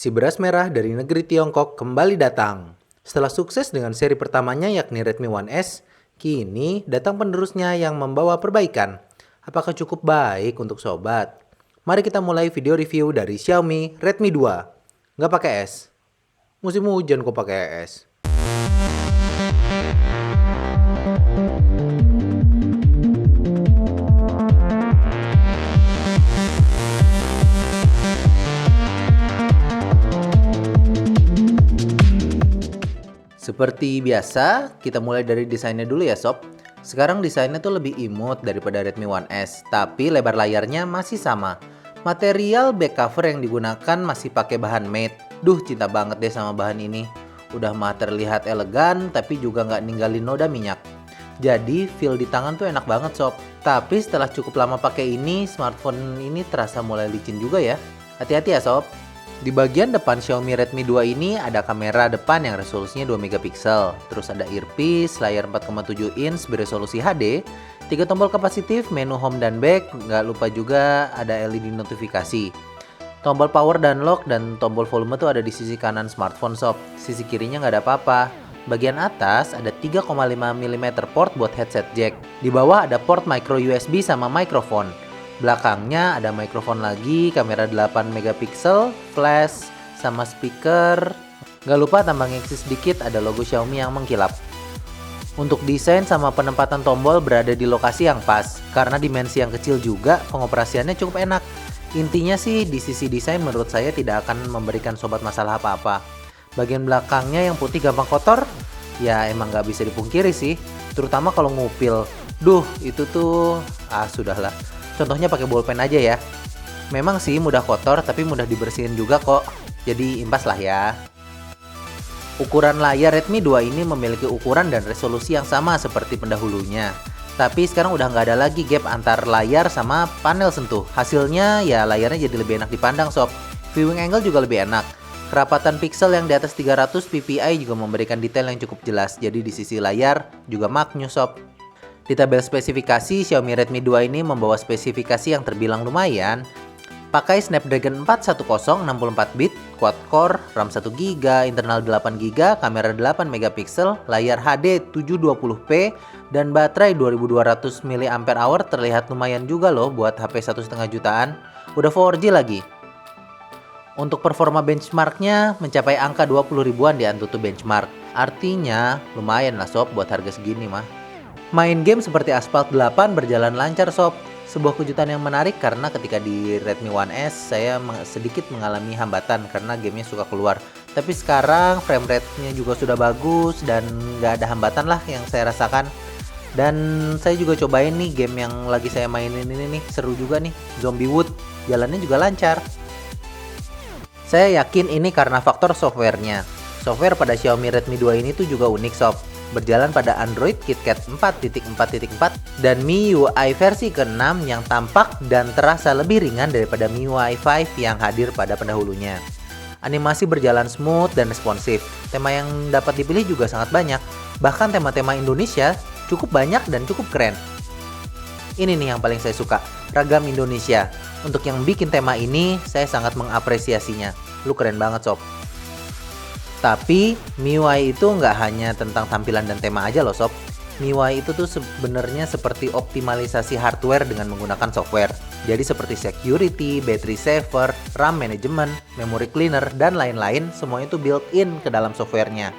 Si beras merah dari negeri Tiongkok kembali datang. Setelah sukses dengan seri pertamanya yakni Redmi One S, kini datang penerusnya yang membawa perbaikan. Apakah cukup baik untuk sobat? Mari kita mulai video review dari Xiaomi Redmi 2. Nggak pakai es. Musim hujan kok pakai es. Seperti biasa, kita mulai dari desainnya dulu ya sob. Sekarang desainnya tuh lebih imut daripada Redmi One S, tapi lebar layarnya masih sama. Material back cover yang digunakan masih pakai bahan matte. Duh, cinta banget deh sama bahan ini. Udah mah terlihat elegan, tapi juga nggak ninggalin noda minyak. Jadi feel di tangan tuh enak banget sob. Tapi setelah cukup lama pakai ini, smartphone ini terasa mulai licin juga ya. Hati-hati ya sob. Di bagian depan Xiaomi Redmi 2 ini ada kamera depan yang resolusinya 2 megapiksel, terus ada earpiece, layar 4,7 inch beresolusi HD, 3 tombol kapasitif, menu home dan back, nggak lupa juga ada LED notifikasi. Tombol power dan lock dan tombol volume tuh ada di sisi kanan smartphone sob, sisi kirinya nggak ada apa-apa. Bagian atas ada 3,5 mm port buat headset jack, di bawah ada port micro USB sama mikrofon. Belakangnya ada mikrofon lagi, kamera 8 megapiksel, flash, sama speaker. Gak lupa tambah ngisi sedikit ada logo Xiaomi yang mengkilap. Untuk desain sama penempatan tombol berada di lokasi yang pas. Karena dimensi yang kecil juga, pengoperasiannya cukup enak. Intinya sih di sisi desain menurut saya tidak akan memberikan sobat masalah apa-apa. Bagian belakangnya yang putih gampang kotor, ya emang gak bisa dipungkiri sih. Terutama kalau ngupil. Duh, itu tuh, sudahlah. Contohnya pakai bolpen aja ya. Memang sih mudah kotor tapi mudah dibersihin juga kok. Jadi impas lah ya. Ukuran layar Redmi 2 ini memiliki ukuran dan resolusi yang sama seperti pendahulunya. Tapi sekarang udah nggak ada lagi gap antar layar sama panel sentuh. Hasilnya ya layarnya jadi lebih enak dipandang sob. Viewing angle juga lebih enak. Kerapatan pixel yang di atas 300 ppi juga memberikan detail yang cukup jelas. Jadi di sisi layar juga maknyus sob. Di tabel spesifikasi, Xiaomi Redmi 2 ini membawa spesifikasi yang terbilang lumayan. Pakai Snapdragon 410 64-bit, quad-core, RAM 1GB, internal 8GB, kamera 8 megapiksel, layar HD 720p, dan baterai 2200 mAh terlihat lumayan juga loh buat HP 1,5 jutaan. Udah 4G lagi. Untuk performa benchmarknya mencapai angka 20 ribuan di Antutu Benchmark. Artinya lumayan lah sob buat harga segini mah. Main game seperti Asphalt 8 berjalan lancar sob. Sebuah kejutan yang menarik karena ketika di Redmi One S saya sedikit mengalami hambatan karena gamenya suka keluar. Tapi sekarang frame rate-nya juga sudah bagus dan nggak ada hambatan lah yang saya rasakan. Dan saya juga cobain nih game yang lagi saya mainin ini nih, seru juga nih, Zombie Wood. Jalannya juga lancar. Saya yakin ini karena faktor softwarenya. Software pada Xiaomi Redmi 2 ini tuh juga unik sob. Berjalan pada Android KitKat 4.4.4 dan MIUI versi ke-6 yang tampak dan terasa lebih ringan daripada MIUI 5 yang hadir pada pendahulunya. Animasi berjalan smooth dan responsif. Tema yang dapat dipilih juga sangat banyak. Bahkan tema-tema Indonesia cukup banyak dan cukup keren. Ini nih yang paling saya suka, ragam Indonesia. Untuk yang bikin tema ini, saya sangat mengapresiasinya. Lu keren banget sob. Tapi MIUI itu nggak hanya tentang tampilan dan tema aja loh sob. MIUI itu tuh sebenarnya seperti optimalisasi hardware dengan menggunakan software. Jadi seperti security, battery saver, RAM management, memory cleaner, dan lain-lain semuanya itu built-in ke dalam softwarenya.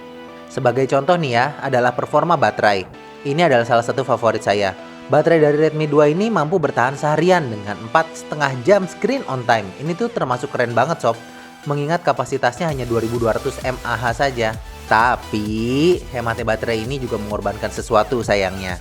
Sebagai contoh nih ya, adalah performa baterai. Ini adalah salah satu favorit saya. Baterai dari Redmi 2 ini mampu bertahan seharian dengan 4,5 jam screen on time. Ini tuh termasuk keren banget sob. Mengingat kapasitasnya hanya 2200 mAh saja. Tapi hematnya baterai ini juga mengorbankan sesuatu sayangnya.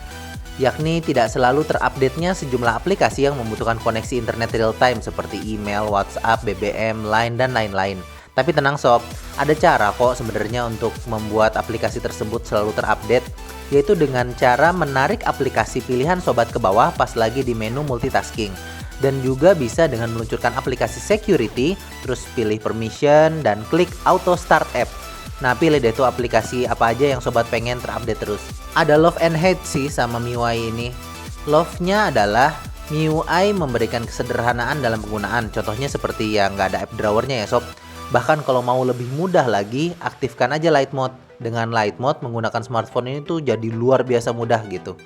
Yakni tidak selalu terupdate-nya sejumlah aplikasi yang membutuhkan koneksi internet real time seperti email, WhatsApp, BBM, Line, dan lain-lain. Tapi tenang sob, ada cara kok sebenarnya untuk membuat aplikasi tersebut selalu terupdate, yaitu dengan cara menarik aplikasi pilihan sobat ke bawah pas lagi di menu multitasking. Dan juga bisa dengan meluncurkan aplikasi security, terus pilih permission dan klik auto start app. Nah pilih deh tuh aplikasi apa aja yang sobat pengen terupdate terus. Ada love and hate sih sama MIUI ini. Love-nya adalah MIUI memberikan kesederhanaan dalam penggunaan. Contohnya seperti yang nggak ada app drawernya ya sob. Bahkan kalau mau lebih mudah lagi, aktifkan aja light mode. Dengan light mode menggunakan smartphone ini tuh jadi luar biasa mudah gitu.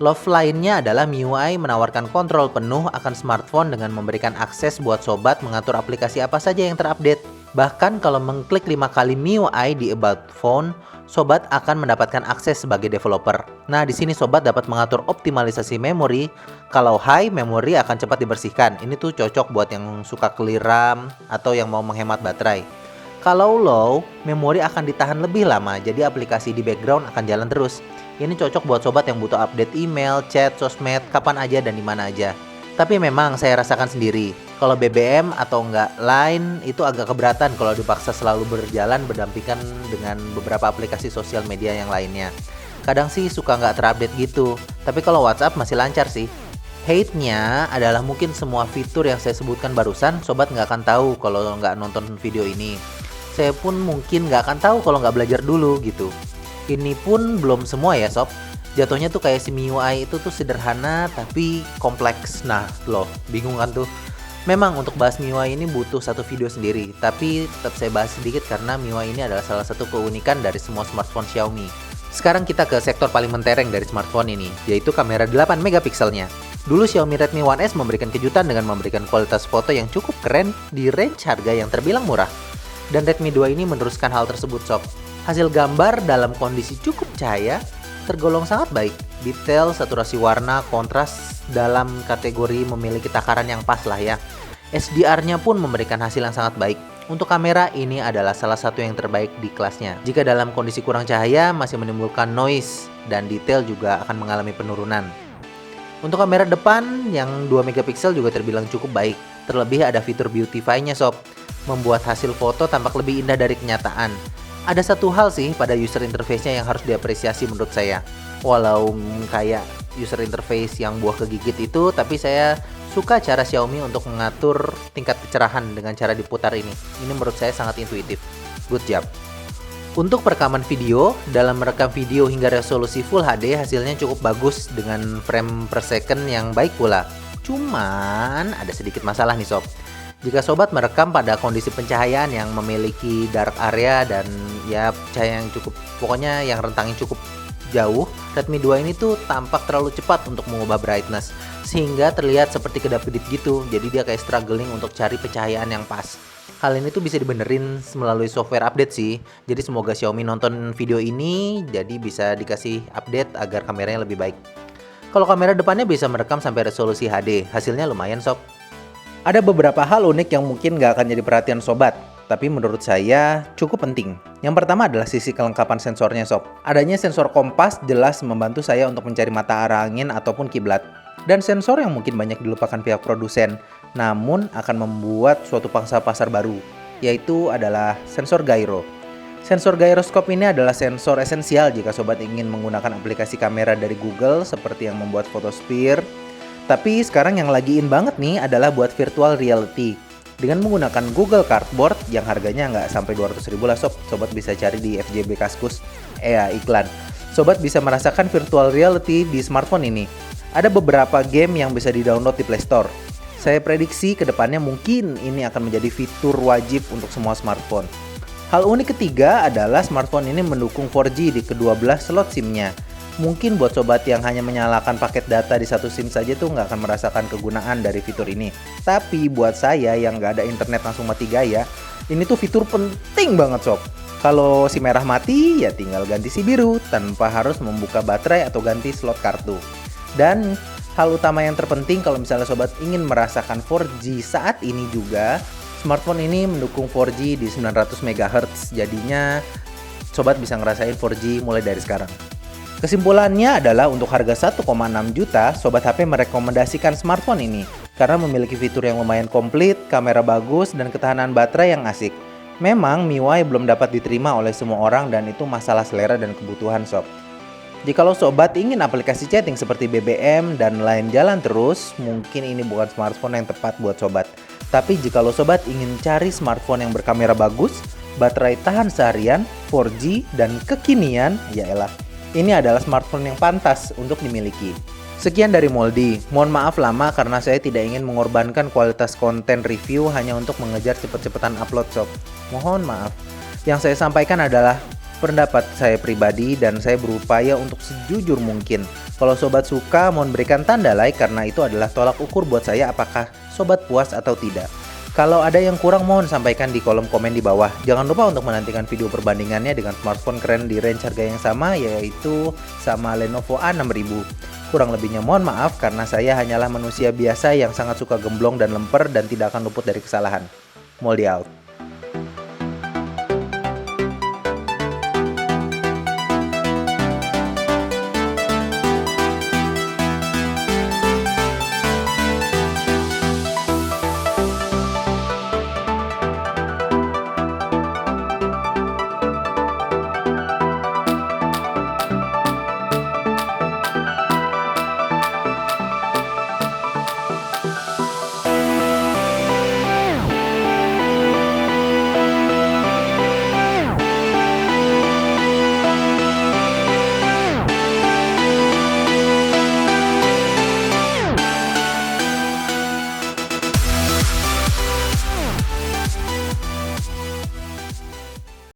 Love lainnya adalah MIUI menawarkan kontrol penuh akan smartphone dengan memberikan akses buat sobat mengatur aplikasi apa saja yang terupdate. Bahkan kalau mengklik 5 kali MIUI di About Phone, sobat akan mendapatkan akses sebagai developer. Nah, di sini sobat dapat mengatur optimalisasi memori. Kalau high, memori akan cepat dibersihkan. Ini tuh cocok buat yang suka clear RAM atau yang mau menghemat baterai. Kalau low, memori akan ditahan lebih lama, jadi aplikasi di background akan jalan terus. Ini cocok buat sobat yang butuh update email, chat, sosmed, kapan aja dan di mana aja. Tapi memang saya rasakan sendiri, kalau BBM atau enggak Line itu agak keberatan kalau dipaksa selalu berjalan berdampingan dengan beberapa aplikasi sosial media yang lainnya. Kadang sih suka nggak terupdate gitu, tapi kalau WhatsApp masih lancar sih. Hate-nya adalah mungkin semua fitur yang saya sebutkan barusan, sobat nggak akan tahu kalau nggak nonton video ini. Saya pun mungkin nggak akan tahu kalau nggak belajar dulu gitu. Ini pun belum semua ya sob. Jatuhnya tuh kayak si MIUI itu tuh sederhana tapi kompleks. Nah loh, bingung kan tuh. Memang untuk bahas MIUI ini butuh satu video sendiri, tapi tetap saya bahas sedikit karena MIUI ini adalah salah satu keunikan dari semua smartphone Xiaomi. Sekarang kita ke sektor paling mentereng dari smartphone ini, yaitu kamera 8 megapikselnya. Dulu Xiaomi Redmi 1S memberikan kejutan dengan memberikan kualitas foto yang cukup keren di range harga yang terbilang murah. Dan Redmi 2 ini meneruskan hal tersebut sob. Hasil gambar dalam kondisi cukup cahaya tergolong sangat baik. Detail, saturasi warna, kontras dalam kategori memiliki takaran yang pas lah ya. SDR-nya pun memberikan hasil yang sangat baik. Untuk kamera ini adalah salah satu yang terbaik di kelasnya. Jika dalam kondisi kurang cahaya masih menimbulkan noise dan detail juga akan mengalami penurunan. Untuk kamera depan yang 2 megapiksel juga terbilang cukup baik. Terlebih ada fitur Beautify-nya sob, membuat hasil foto tampak lebih indah dari kenyataan. Ada satu hal sih pada user interface-nya yang harus diapresiasi menurut saya. Walau kayak user interface yang buah kegigit itu, tapi saya suka cara Xiaomi untuk mengatur tingkat kecerahan dengan cara diputar ini. Ini menurut saya sangat intuitif. Good job. Untuk perekaman video, dalam merekam video hingga resolusi Full HD hasilnya cukup bagus dengan frame per second yang baik pula. Cuman ada sedikit masalah nih sob. Jika sobat merekam pada kondisi pencahayaan yang memiliki dark area dan ya cahaya yang cukup, pokoknya yang rentangnya cukup jauh, Redmi 2 ini tuh tampak terlalu cepat untuk mengubah brightness sehingga terlihat seperti kedap-kedip gitu. Jadi dia kayak struggling untuk cari pencahayaan yang pas. Hal ini tuh bisa dibenerin melalui software update sih. Jadi semoga Xiaomi nonton video ini jadi bisa dikasih update agar kameranya lebih baik. Kalau kamera depannya bisa merekam sampai resolusi HD, hasilnya lumayan sob. Ada beberapa hal unik yang mungkin nggak akan jadi perhatian sobat, tapi menurut saya cukup penting. Yang pertama adalah sisi kelengkapan sensornya sob. Adanya sensor kompas jelas membantu saya untuk mencari mata arah angin ataupun kiblat. Dan sensor yang mungkin banyak dilupakan pihak produsen, namun akan membuat suatu pangsa pasar baru, yaitu adalah sensor gyro. Sensor gyroscope ini adalah sensor esensial jika sobat ingin menggunakan aplikasi kamera dari Google seperti yang membuat Photosphere. Tapi sekarang yang lagi in banget nih adalah buat virtual reality. Dengan menggunakan Google Cardboard yang harganya nggak sampai 200.000 lah sob. Sobat bisa cari di FJB Kaskus. Iklan. Sobat bisa merasakan virtual reality di smartphone ini. Ada beberapa game yang bisa di-download di Play Store. Saya prediksi kedepannya mungkin ini akan menjadi fitur wajib untuk semua smartphone. Hal unik ketiga adalah smartphone ini mendukung 4G di kedua belah slot SIM-nya. Mungkin buat sobat yang hanya menyalakan paket data di satu SIM saja tuh nggak akan merasakan kegunaan dari fitur ini. Tapi buat saya yang nggak ada internet langsung mati gaya, ini tuh fitur penting banget sob. Kalau si merah mati, ya tinggal ganti si biru tanpa harus membuka baterai atau ganti slot kartu. Dan hal utama yang terpenting kalau misalnya sobat ingin merasakan 4G saat ini juga, smartphone ini mendukung 4G di 900 MHz. Jadinya sobat bisa ngerasain 4G mulai dari sekarang. Kesimpulannya adalah untuk harga 1,6 juta, Sobat HP merekomendasikan smartphone ini karena memiliki fitur yang lumayan komplit, kamera bagus, dan ketahanan baterai yang asik. Memang MIUI belum dapat diterima oleh semua orang dan itu masalah selera dan kebutuhan sob. Jikalau sobat ingin aplikasi chatting seperti BBM dan lain jalan terus, mungkin ini bukan smartphone yang tepat buat sobat. Tapi jikalau sobat ingin cari smartphone yang berkamera bagus, baterai tahan seharian, 4G, dan kekinian, yaelah. Ini adalah smartphone yang pantas untuk dimiliki. Sekian dari Moldi. Mohon maaf lama karena saya tidak ingin mengorbankan kualitas konten review hanya untuk mengejar cepet-cepetan upload sob. Mohon maaf. Yang saya sampaikan adalah pendapat saya pribadi dan saya berupaya untuk sejujur mungkin. Kalau sobat suka mohon berikan tanda like karena itu adalah tolak ukur buat saya apakah sobat puas atau tidak. Kalau ada yang kurang mohon sampaikan di kolom komen di bawah. Jangan lupa untuk menantikan video perbandingannya dengan smartphone keren di range harga yang sama yaitu sama Lenovo A6000. Kurang lebihnya mohon maaf karena saya hanyalah manusia biasa yang sangat suka gemblong dan lemper dan tidak akan luput dari kesalahan. Moldi out.